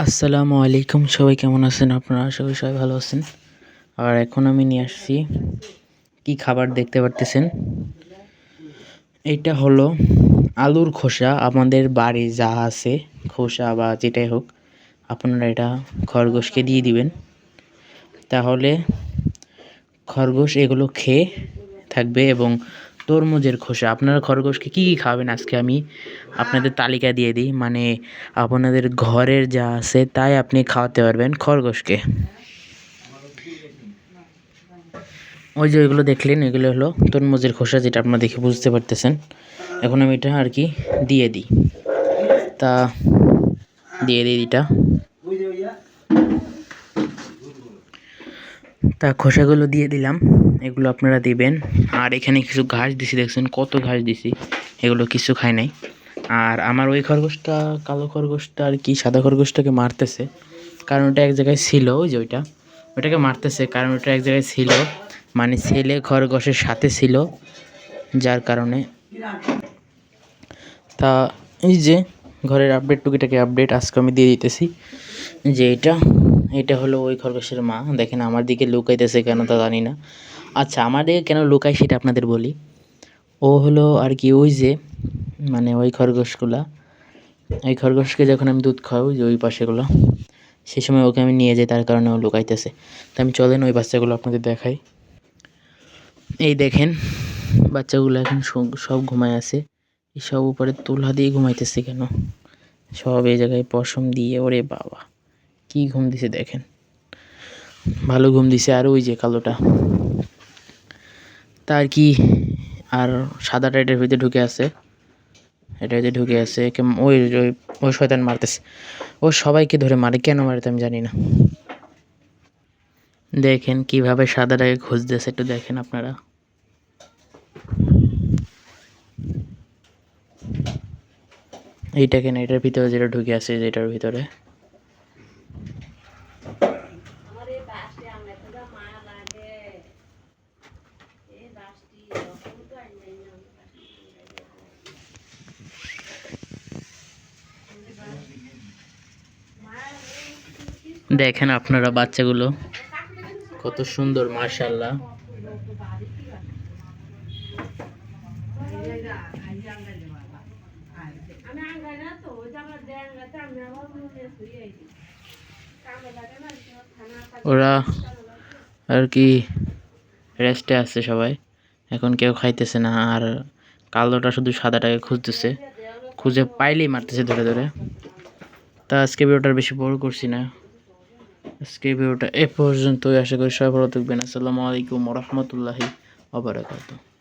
আসসালামু আলাইকুম, সবাই কেমন আছেন? আপনারা আশা করি সবাই ভালো আছেন। আর এখন আমি নিয়ে আসছি কি খাবার দেখতে পারতেছেন। এটা হলো আলুর খোসা। আমাদের বাড়ি যা আছে খোসা বা যেটাই হোক, আপনারা এটা খরগোশকে দিয়ে দিবেন, তাহলে খরগোশ এগুলো খেয়ে থাকবে। এবং তরমুজের খোসা, আপনারা খরগোশকে কী কী খাওয়াবেন আজকে আমি আপনাদের তালিকা দিয়ে দিই। মানে আপনাদের ঘরের যা আছে তাই আপনি খাওয়াতে পারবেন খরগোশকে। ওই যে ওইগুলো দেখলেন, এগুলো হলো তরমুজের খোসা, যেটা আপনারা দেখে বুঝতে পারতেছেন। এখন আমি এটা আর কি দিয়ে দিই, তা দিয়ে দিই এটা। তা খোসাগুলো দিয়ে দিলাম, এগুলো আপনারা দিবেন। আর এখানে কিছু ঘাস দিছি, দেখছেন কত ঘাস দিছি, এগুলো কিছু খায় নাই। আর আমার ওই খরগোশটা, কালো খরগোশটা আর কি সাদা খরগোশটাকে মারতেছে, কারণ ওটা এক জায়গায় ছিল। ওই যে ওইটাকে মারতেছে কারণ ওটা এক জায়গায় ছিল, মানে ছেলে খরগোশের সাথে ছিল, যার কারণে। তা এই যে ঘরের আপডেট, টুকিটাকি আপডেট আজকে আমি দিয়ে দিতেছি যে এটা হলো ওই খরগোশের মা। দেখেন আমার দিকে লুকাইতেছে কেন তা জানি না। আচ্ছা, আমার দিকে কেন লুকাই সেটা আপনাদের বলি। ও হলো আর কি ওই যে, মানে ওই খরগোশগুলা, এই খরগোশকে যখন আমি দুধ খাওয়াই, যে ওই পাশেগুলো, সে সময় ওকে আমি নিয়ে যাই, তার কারণে ও লুকাইতেছে। তো আমি চলেন ওই বাচ্চাগুলো আপনাদের দেখাই। এই দেখেন বাচ্চাগুলো এখন সব ঘুমায় আছে। সব উপরে তুলা দিয়ে ঘুমাইতেছে কেন, সব এই জায়গায় পশম দিয়ে। ওরে বাবা, কি ঘুম দিছে দেখেন, ভালো ঘুম দিছে। আর ওই যে কালোটা, তার কি, আর সাদাটা এটার ভিতরে ঢুকে আছে, এটার ভিতরে ঢুকে আছে। ওই ওই ওই শয়তান মারতেছে, ও সবাইকে ধরে মারে, কেন মারে তো আমি জানি না। দেখেন কিভাবে সাদাটাকে খুঁজতেছে, একটু দেখেন আপনারা। এইটা কেন, এটার ভিতরে যেটা ঢুকে আছে, যেটার ভিতরে। দেখেন আপনারা বাচ্চাগুলো কত সুন্দর, মাশাআল্লাহ। ওরা আর কি রেস্টে আছে সবাই, এখন কেউ খাইতেছে না। আর কালোটা শুধু সাদাটাকে খুঁজতেছে, খুঁজে পাইলেই মারতেছে ধরে ধরে। তা আজকে ভিডিওটা বেশি বড় করছি না, আজকে ভিডিওটা এ পর্যন্তই। আশা করি সবাই ভালো থাকবেন। আসসালামু আলাইকুম ওয়া রাহমাতুল্লাহি ওয়া বারাকাতুহু।